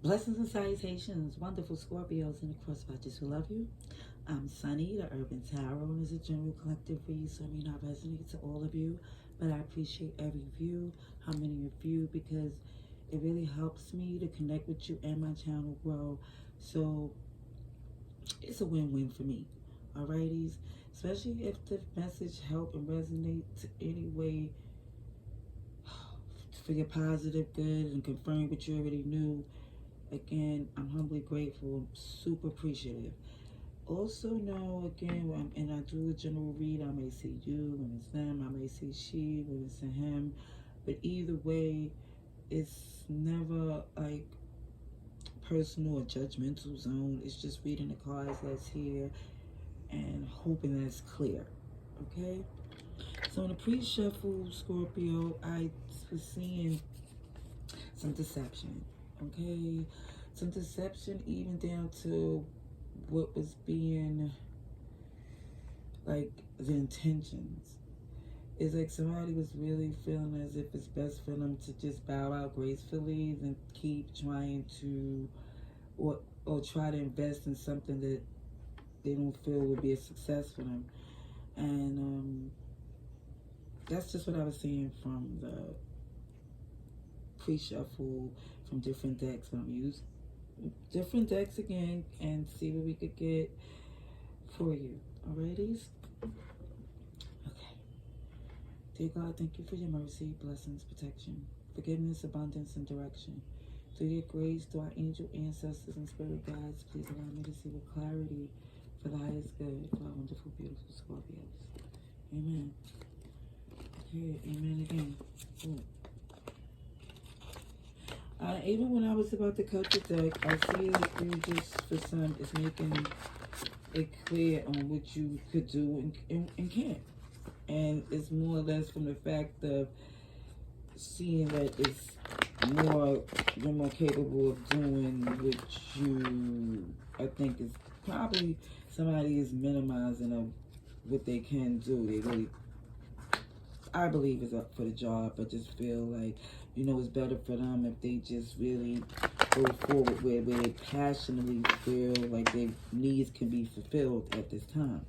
Blessings and salutations, wonderful Scorpios and the crosswatchers who love you. I'm Sunny, the Urban Tarot, and it's a general collective read, so it may not resonate to all of you, but I appreciate every view, how many of you, because it really helps me to connect with you and my channel grow. So it's a win-win for me, alrighties? Especially if the message help and resonate to any way for your positive good and confirm what you already knew. Again, I'm humbly grateful, super appreciative. Also know, again, when I do a general read, I may see you when it's them, I may see she when it's a him, but either way, it's never like personal or judgmental zone. It's just reading the cards that's here and hoping that's clear, okay? So in the pre-shuffle, Scorpio, I was seeing some deception, okay? Some deception even down to what was being, like, the intentions. It's like somebody was really feeling as if it's best for them to just bow out gracefully and keep trying to, or try to invest in something that they don't feel would be a success for them. And that's just what I was seeing from the pre-shuffle, from different decks. I'm using different decks again and see what we could get for you. Alrighties? Okay. Dear God, thank you for your mercy, blessings, protection, forgiveness, abundance, and direction. Through your grace, through our angel ancestors and spirit guides, please allow me to see with clarity for the highest good for our wonderful, beautiful Scorpios. Amen. Okay, amen again. Ooh. Even when I was about to cut the deck, I see that you just, for some, is making it clear on what you could do and can't. And it's more or less from the fact of seeing that it's you're more capable of doing what you, I think is probably somebody is minimizing of what they can do. They really, I believe, is up for the job, but just feel like, you know, it's better for them if they just really go forward where they passionately feel like their needs can be fulfilled at this time.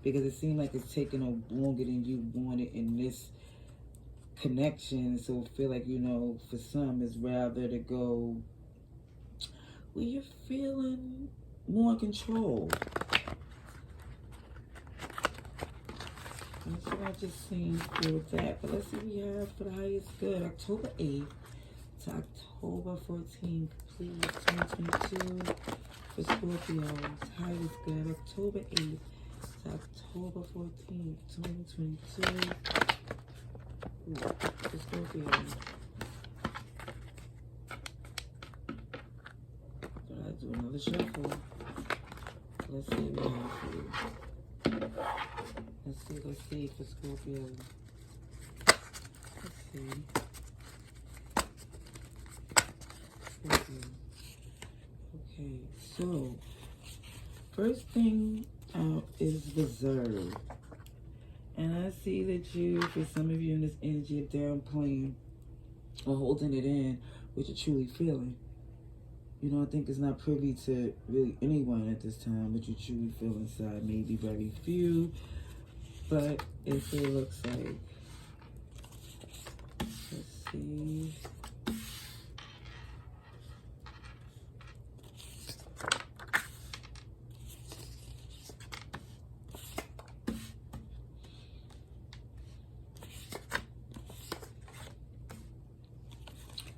Because it seems like it's taking longer than you wanted in this connection. So I feel like, you know, for some, it's rather to go where you're feeling more in control. That's what I just seen for that. But let's see what we have for the highest good. October 8th to October 14th, please, 2022 for Scorpios. Highest good. October 8th to October 14th, 2022 for Scorpios. But I do another shuffle. Let's see what we have for you. Let's see for Scorpio. Let's see. Scorpio. Okay, so first thing out is reserve. And I see that you, for some of you in this energy of downplaying or holding it in, what you're truly feeling. You know, I think it's not privy to really anyone at this time, what you truly feel inside. Maybe very few. But if it looks like, let's see.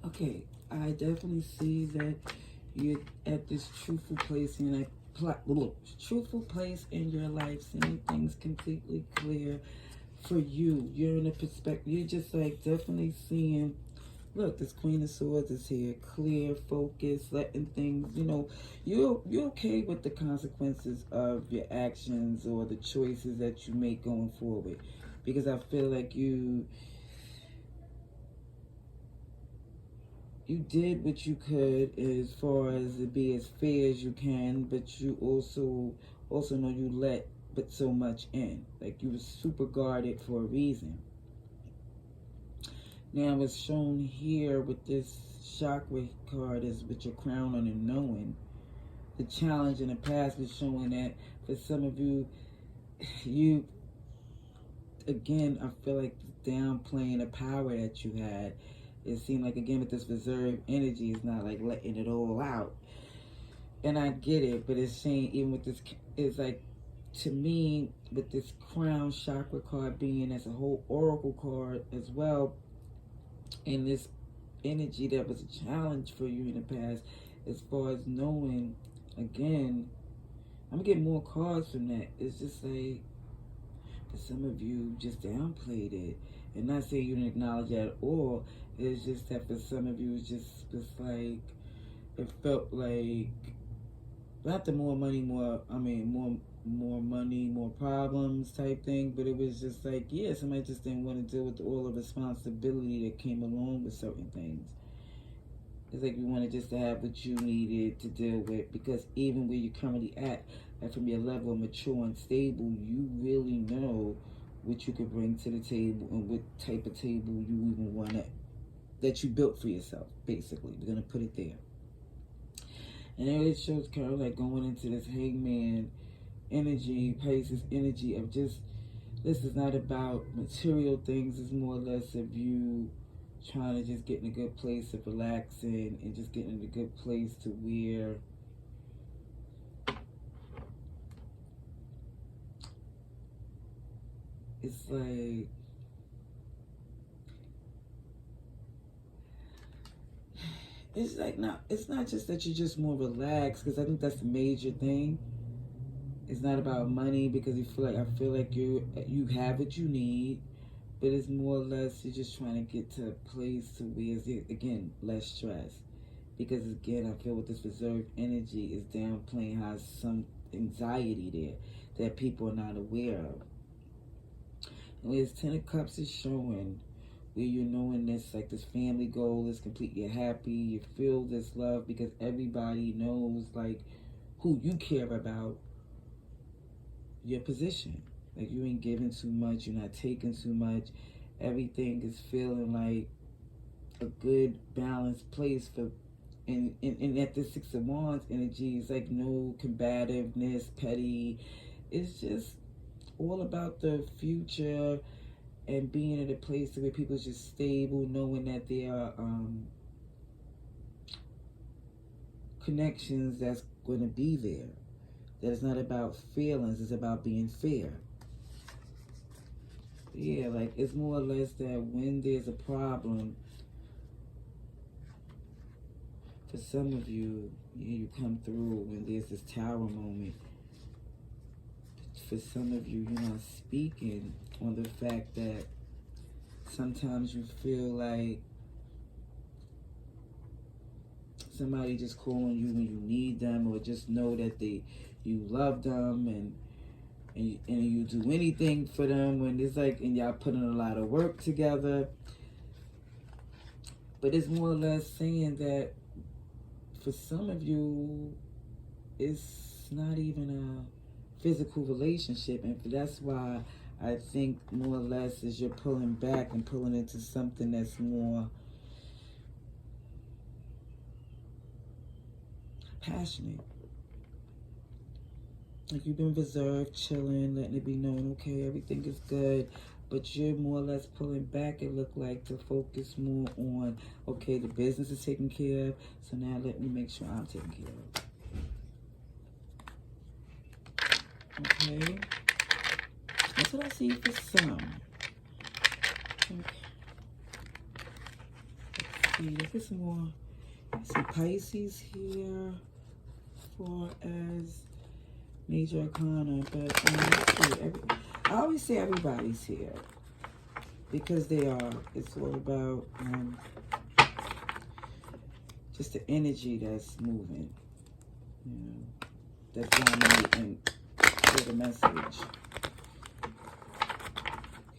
Okay, I definitely see that you're at this truthful place in truthful place in your life, seeing things completely clear for you. You're in a perspective, you're just like definitely seeing, look, this Queen of Swords is here, clear, focused, letting things, you know, you're okay with the consequences of your actions or the choices that you make going forward. Because I feel like you did what you could as far as to be as fair as you can, but you also know you let but so much in. Like you were super guarded for a reason. Now it's shown here with this chakra card is with your crown on and knowing. The challenge in the past was showing that for some of you, you, again, I feel like downplaying the power that you had. It seemed like, again, with this reserved energy, it's not like letting it all out. And I get it, but it's saying, even with this, it's like, to me, with this crown chakra card being as a whole oracle card as well, and this energy that was a challenge for you in the past, as far as knowing, again, I'm getting more cards from that. It's just like, for some of you, just downplayed it. And not saying you didn't acknowledge it at all. It's just that for some of you, it's just like, it felt like, not the more money, more money, more problems type thing, but it was just like, yeah, somebody just didn't want to deal with all the responsibility that came along with certain things. It's like you wanted just to have what you needed to deal with, because even where you're currently at, and from your level of mature and stable, you really know what you could bring to the table and what type of table you even want that you built for yourself, basically. We're going to put it there. And it shows kind of like going into this hangman energy, Pisces energy of just, this is not about material things. It's more or less of you trying to just get in a good place of relaxing and just getting in a good place to where it's like, it's not just that you're just more relaxed, because I think that's the major thing. It's not about money, because I feel like you have what you need, but it's more or less you're just trying to get to a place to where it's, again, less stress. Because again, I feel with this reserved energy is downplaying how some anxiety there that people are not aware of. And where this 10 of Cups is showing, where you're knowing this, like this family goal is completely happy, you feel this love because everybody knows like who you care about, your position. Like you ain't giving too much, you're not taking too much. Everything is feeling like a good balanced place for, and at the 6 of Wands energy is like no combativeness, petty. It's just all about the future and being in a place where people are just stable, knowing that there are connections that's going to be there. That it's not about feelings, it's about being fair. Yeah, like it's more or less that when there's a problem, for some of you, you come through when there's this tower moment. For some of you, you're not speaking on the fact that sometimes you feel like somebody just calling you when you need them, or just know that you love them and you do anything for them when it's like, and y'all putting a lot of work together. But it's more or less saying that for some of you, it's not even a physical relationship, and that's why I think more or less is you're pulling back and pulling into something that's more passionate. Like you've been reserved, chilling, letting it be known, okay, everything is good, but you're more or less pulling back, it look like, to focus more on, okay, the business is taken care of, so now let me make sure I'm taken care of. Okay, that's what I see for some. Okay. Let's see, let's get some more. Some Pisces here for as major arcana, but I always say everybody's here because they are. It's all about just the energy that's moving, you know, that's dominating for the message.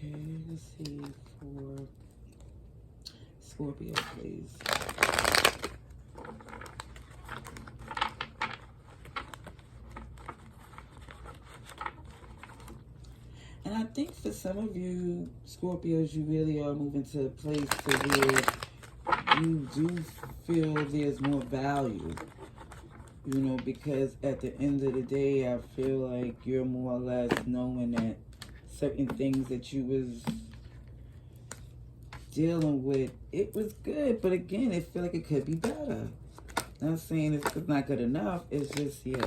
Okay, let's see for Scorpio, please. And think for some of you, Scorpios, you really are moving to a place to where you do feel there's more value. You know, because at the end of the day, I feel like you're more or less knowing that certain things that you was dealing with, it was good, but again, it feel like it could be better. Not saying it's not good enough. It's just, yeah.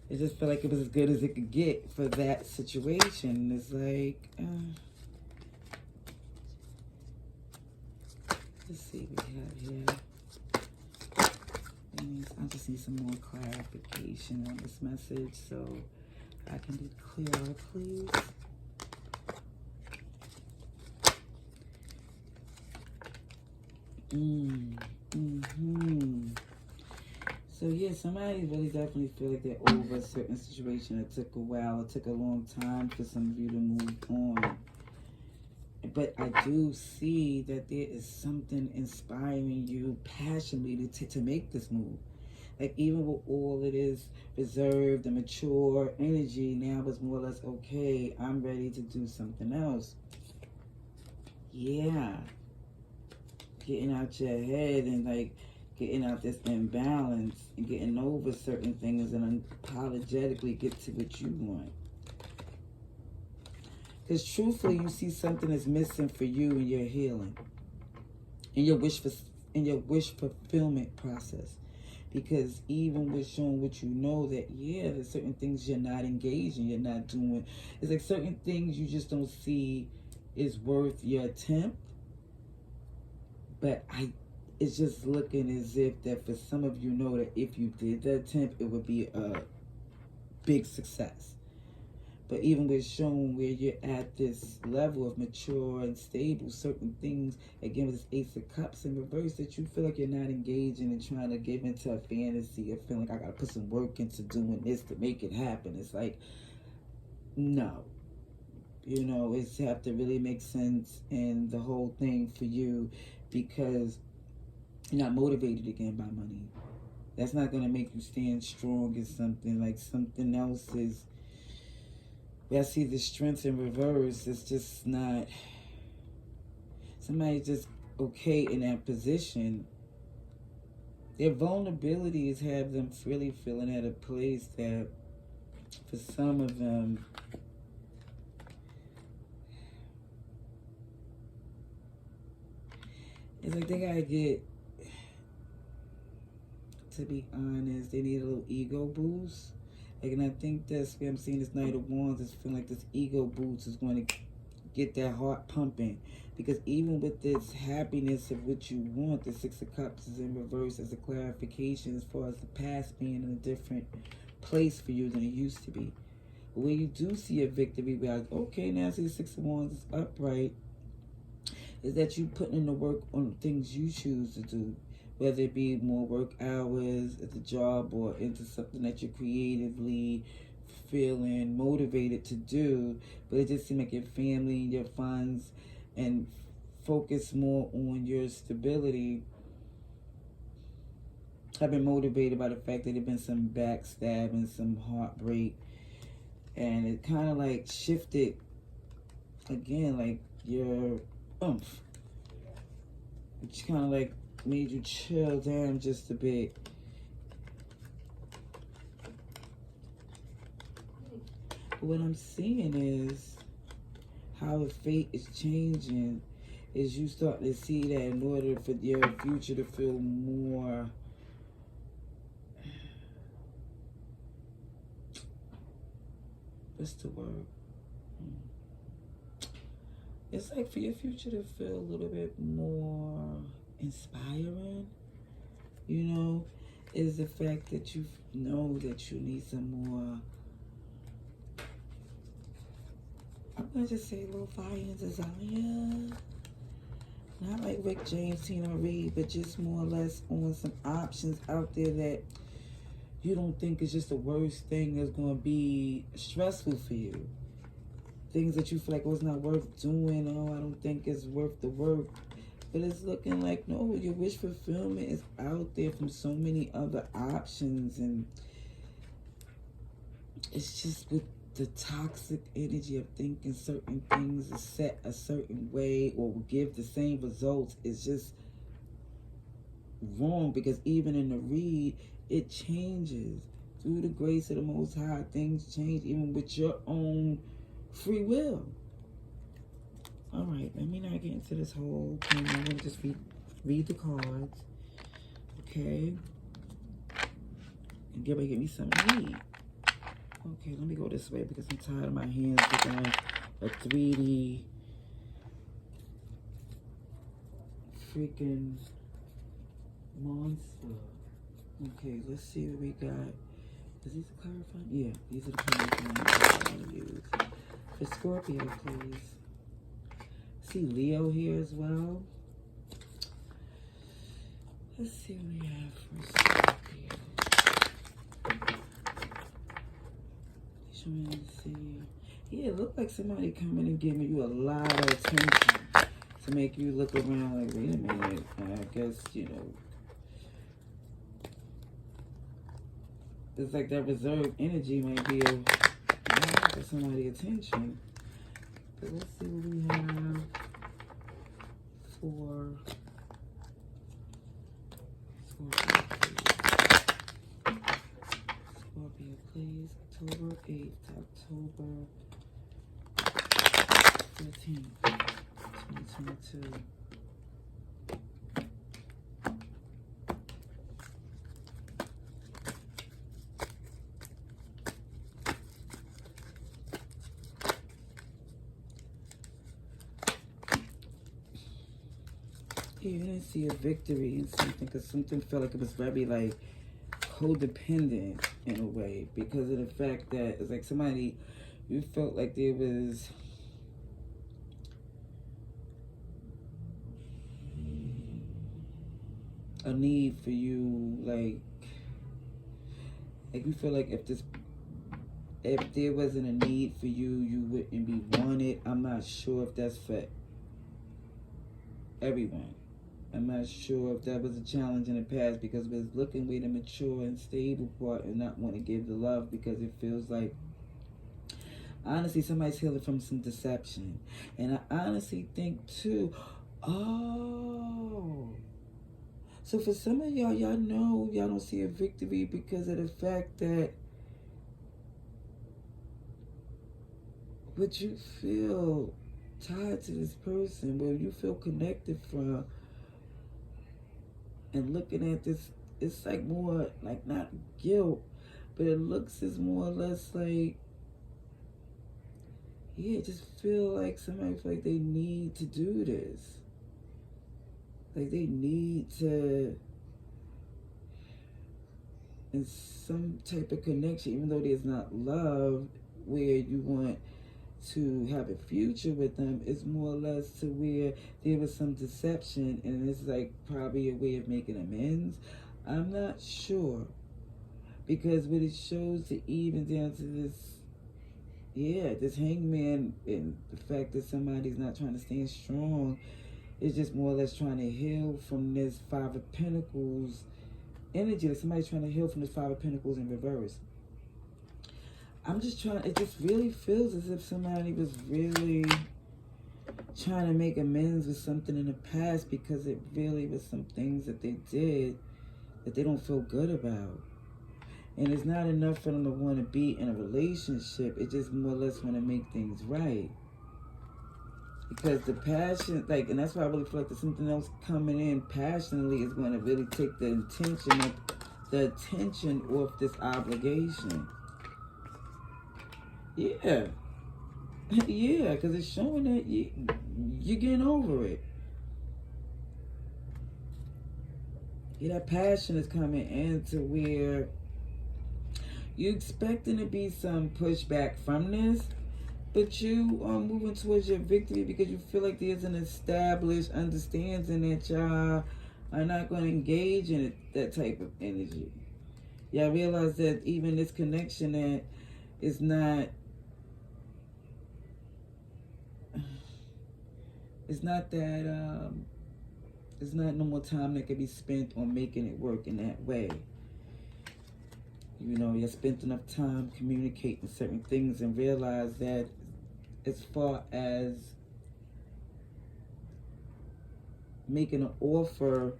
It just felt like it was as good as it could get for that situation. It's like, let's see what we have here. I just need some more clarification on this message so I can be clearer, please. So yeah, somebody really definitely feel like they're over a certain situation. It took a while, it took a long time for some of you to move on. But I do see that there is something inspiring you passionately to make this move. Like even with all it is reserved and mature energy, now it's more or less, okay, I'm ready to do something else. Yeah. Getting out your head and like getting out this imbalance and getting over certain things and unapologetically get to what you want. Because truthfully, you see something is missing for you in your healing, in your wish fulfillment process. Because even with showing what you know, that yeah, there's certain things you're not engaging, you're not doing. It's like certain things you just don't see is worth your attempt. But it's just looking as if that for some of you know that if you did the attempt, it would be a big success. But even with showing where you're at this level of mature and stable, certain things, again with this Ace of Cups in reverse, that you feel like you're not engaging and trying to give into a fantasy of feeling like I gotta put some work into doing this to make it happen. It's like, no. You know, it's have to really make sense in the whole thing for you, because you're not motivated again by money. That's not going to make you stand strong in something. Like something else is, I see the strength in reverse. It's just not, somebody's just okay in that position. Their vulnerabilities have them really feeling at a place that for some of them, it's like they gotta get, to be honest, they need a little ego boost. Like, and I think that's where I'm seeing this Knight of Wands is feeling like this ego boost is going to get that heart pumping. Because even with this happiness of what you want, the Six of Cups is in reverse as a clarification as far as the past being in a different place for you than it used to be. But when you do see a victory, where like, okay, now see the Six of Wands is upright, is that you putting in the work on things you choose to do, whether it be more work hours at the job or into something that you're creatively feeling motivated to do. But it just seems like your family, your funds, and focus more on your stability have been motivated by the fact that there's been some backstabbing, some heartbreak, and it kind of like shifted again, like your oomph, which kind of like made you chill down just a bit. But what I'm seeing is how the fate is changing, is you start to see that in order for your future to feel more what's the word? It's like for your future to feel a little bit more inspiring, you know, is the fact that you know that you need some more, I'm going to just say a little fire and desire. Not like Rick James, Tina Reid, but just more or less on some options out there that you don't think is just the worst thing that's going to be stressful for you. Things that you feel like, oh, it's not worth doing. Oh, I don't think it's worth the work. But it's looking like, no, your wish fulfillment is out there from so many other options. And it's just with the toxic energy of thinking certain things are set a certain way or will give the same results is just wrong, because even in the read, it changes. Through the grace of the Most High, things change even with your own free will. All right, let me not get into this whole thing. I'm going to just read the cards, okay? And give me something to read. Okay, let me go this way because I'm tired of my hands looking like a 3D freaking monster. Okay, let's see what we got. Is these the clarifying? Yeah, these are the clarifying I'm going to use. For Scorpio, please. See Leo here as well. Let's see what we have for Scorpio. Trying to see. Yeah, it looked like somebody coming and giving you a lot of attention to make you look around like, wait a minute, I guess, you know. It's like that reserved energy might be for somebody's attention. But let's see what we have for Scorpio, please. Scorpio, please. October 8th to October 13th, 2022. Yeah, you didn't see a victory in something because something felt like it was very like codependent in a way, because of the fact that it's like somebody, you felt like there was a need for you, like you feel like if there wasn't a need for you, you wouldn't be wanted. I'm not sure if that's for everyone. I'm not sure if that was a challenge in the past, because it was looking way the mature and stable part and not want to give the love, because it feels like, honestly, somebody's healing from some deception. And I honestly think too, oh, so for some of y'all, y'all know y'all don't see a victory because of the fact that what you feel tied to this person, where you feel connected from, and looking at this, it's like more like not guilt, but it looks as more or less like, yeah, just feel like somebody feel like they need to do this. Like they need to, in some type of connection, even though there's not love, where you want to have a future with them, it's more or less to where there was some deception, and it's like probably a way of making amends. I'm not sure, because what it shows to even down to this, yeah, this hangman, and the fact that somebody's not trying to stand strong, is just more or less trying to heal from this Five of Pentacles energy. Like somebody's trying to heal from this Five of Pentacles in reverse. I'm just trying, it just really feels as if somebody was really trying to make amends with something in the past, because it really was some things that they did that they don't feel good about. And it's not enough for them to want to be in a relationship. It just more or less want to make things right. Because the passion, like, and that's why I really feel like there's something else coming in passionately is going to really take the attention off this obligation. Yeah. Yeah, because it's showing that you're getting over it. Yeah, that passion is coming into where you're expecting to be some pushback from this, but you are moving towards your victory because you feel like there's an established understanding that y'all are not going to engage in that type of energy. Y'all realize that even this connection that is not, it's not that, it's not no more time that can be spent on making it work in that way. You know, you spent enough time communicating certain things and realize that as far as making an offer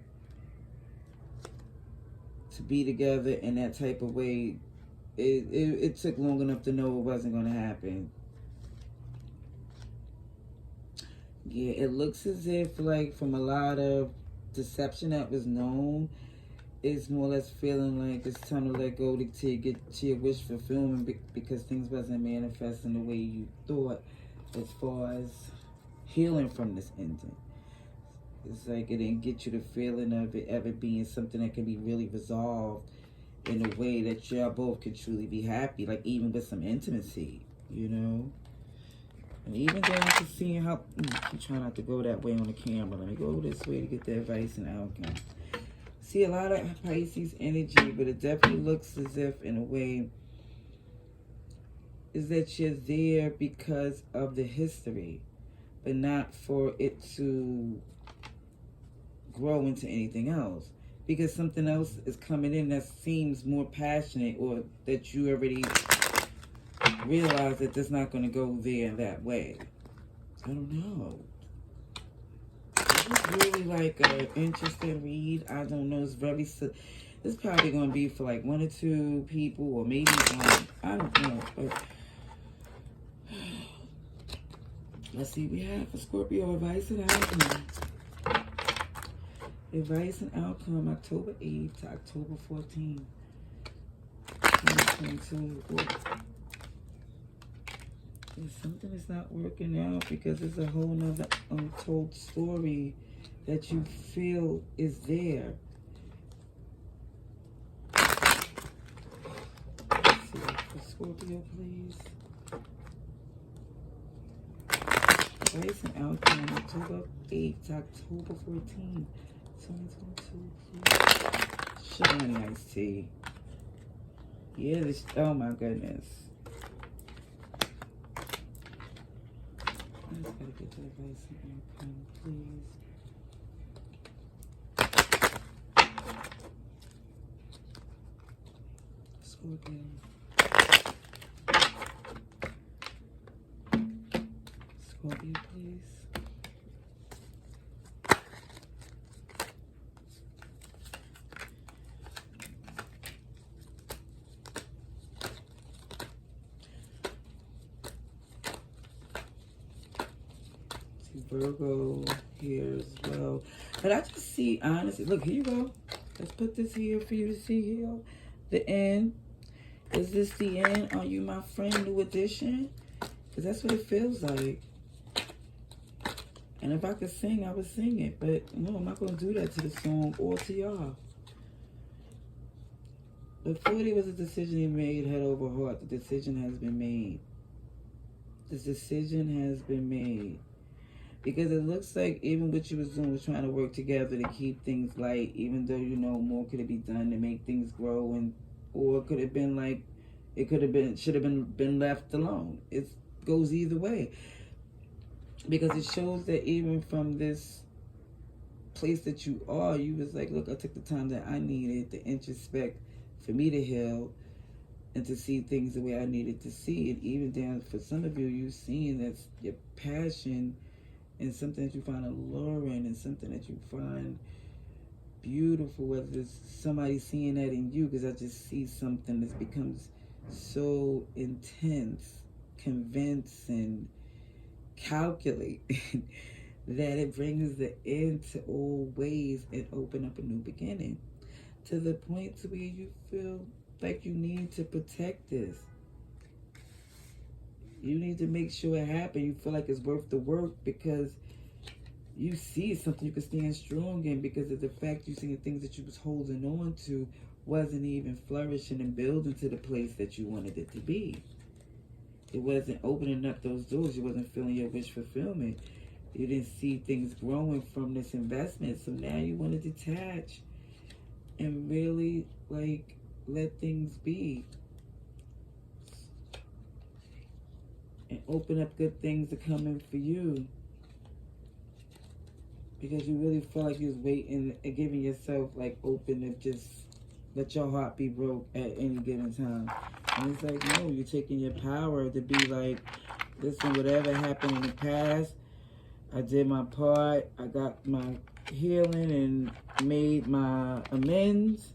to be together in that type of way, it took long enough to know it wasn't going to happen. Yeah, it looks as if, like, from a lot of deception that was known, it's more or less feeling like it's time to let go to get to your wish fulfillment because things wasn't manifesting the way you thought as far as healing from this ending. It's like it didn't get you the feeling of it ever being something that can be really resolved in a way that y'all both can truly be happy, like even with some intimacy, you know? And even down to seeing how, I'm trying not to go that way on the camera. Let me go this way to get the advice and outcome. See a lot of Pisces energy, but it definitely looks as if, in a way, is that you're there because of the history, but not for it to grow into anything else. Because something else is coming in that seems more passionate, or that you already realize that it's not going to go there that way. I don't know. It's really like an interesting read. I don't know. It's very... It's probably going to be for like 1 or 2 people, or maybe one. I don't know. But let's see. We have for Scorpio advice and outcome. Advice and outcome, October 8th to October 14th, 2022. There's something that's not working out because it's a whole nother untold story that you feel is there. Let's see, for Scorpio, please. Advice and outcome, October 8th to October 14th. 2022, please. Sugar iced tea. Yeah, this, oh my goodness. I just gotta get the advice and outcome, please. Scorpio. Scorpio, please. Virgo here as well. But I just see, honestly, look, here you go. Let's put this here for you to see here. The end. Is this the end? Are you my friend? New edition? Because that's what it feels like. And if I could sing, I would sing it. But no, I'm not going to do that to the song or to y'all. Before there was a decision he made, head over heart, the decision has been made. This decision has been made. Because it looks like even what you was doing was trying to work together to keep things light, even though you know more could have been done to make things grow, and or it could have been like, it could have been, should have been left alone. It goes either way. Because it shows that even from this place that you are, you was like, look, I took the time that I needed to introspect for me to heal and to see things the way I needed to see it. Even down for some of you, you've seen that's your passion and something that you find alluring and something that you find beautiful, whether it's somebody seeing that in you, because I just see something that becomes so intense, convincing, calculating, that it brings the end to old ways and open up a new beginning. To the point to where you feel like you need to protect this. You need to make sure it happens. You feel like it's worth the work because you see something you can stand strong in, because of the fact you see the things that you was holding on to wasn't even flourishing and building to the place that you wanted it to be. It wasn't opening up those doors. You wasn't feeling your wish fulfillment. You didn't see things growing from this investment. So now you want to detach and really like let things be. And open up good things to come in for you. Because you really feel like you was waiting and giving yourself like open to just let your heart be broke at any given time. And it's like, no, you're taking your power to be like, listen, whatever happened in the past, I did my part. I got my healing and made my amends.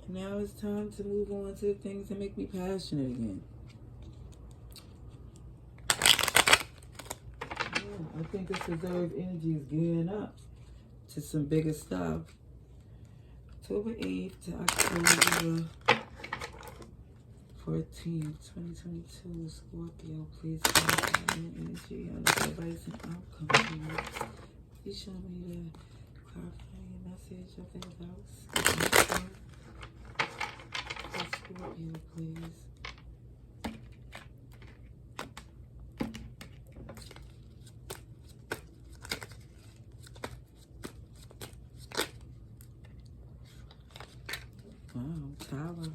And now it's time to move on to the things that make me passionate again. Yeah, I think this reserve energy is gearing up to some bigger stuff. October 8th to October 14th, 2022. Scorpio, please clarify your energy on the advice and outcome, please. Please show me the clarifying message of the house. Scorpio, please. Wow, Tower.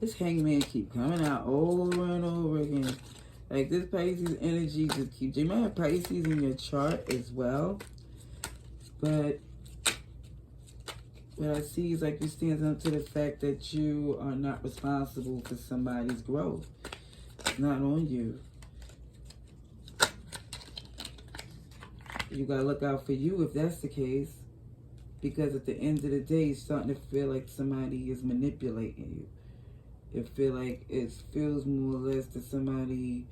This hangman keep coming out over and over again. Like this Pisces energy just keeps. You might have Pisces in your chart as well. But what I see is like you stand up to the fact that you are not responsible for somebody's growth. It's not on you. You gotta look out for you if that's the case. Because at the end of the day, it's starting to feel like somebody is manipulating you. It feels more or less that somebody,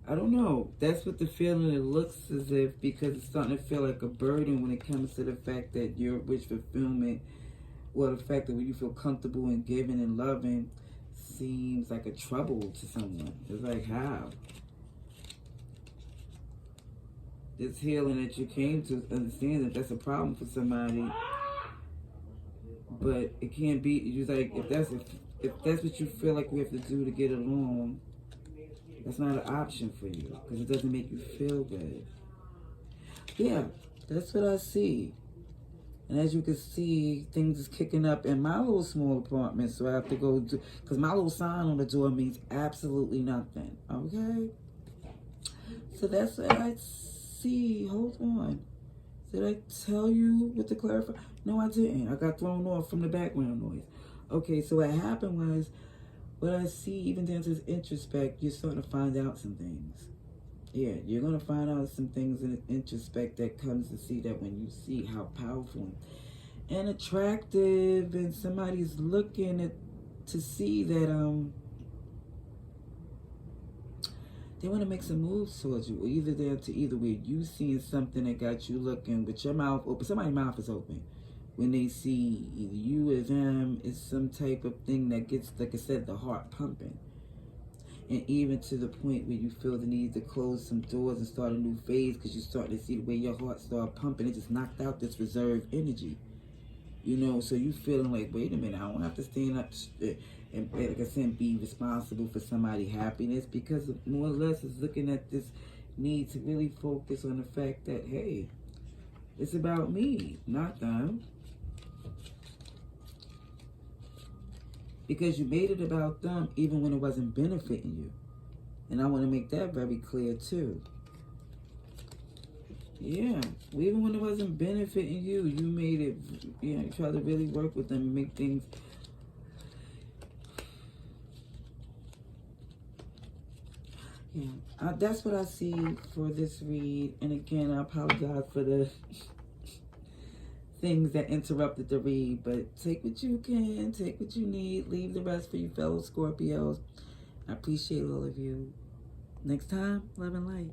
I don't know. That's what the feeling it looks as if, because it's starting to feel like a burden when it comes to the fact that your wish fulfillment, or the fact that when you feel comfortable in giving and loving seems like a trouble to someone. It's like, how? This healing that you came to understand that that's a problem for somebody, but it can't be. You like if that's what you feel like you have to do to get along, that's not an option for you because it doesn't make you feel good. Yeah, that's what I see. And as you can see, things is kicking up in my little small apartment, so I have to go do, because my little sign on the door means absolutely nothing. Okay? So that's what I see. Hold on. Did I tell you what to clarify? No, I didn't. I got thrown off from the background noise. Okay, so what happened was, what I see, even down to this introspect, you're starting to find out some things. Yeah, you're going to find out some things in the introspect that comes to see that when you see how powerful and attractive and somebody's looking at to see that they want to make some moves towards you, or either there to either where you seeing something that got you looking with your mouth open. Somebody's mouth is open when they see either you or them. It's some type of thing that gets, like I said, the heart pumping. And even to the point where you feel the need to close some doors and start a new phase because you start to see the way your heart start pumping. It just knocked out this reserved energy. You know, so you feeling like, wait a minute, I don't have to stand up and like I said, be responsible for somebody's happiness, because more or less is looking at this need to really focus on the fact that, hey, it's about me, not them. Because you made it about them even when it wasn't benefiting you. And I want to make that very clear too. Yeah, even when it wasn't benefiting you, you made it, you know, you try to really work with them and make things. Yeah, that's what I see for this read. And again, I apologize for the things that interrupted the read, but take what you can, take what you need, leave the rest for you fellow Scorpios. I appreciate all of you. Next time, love and light.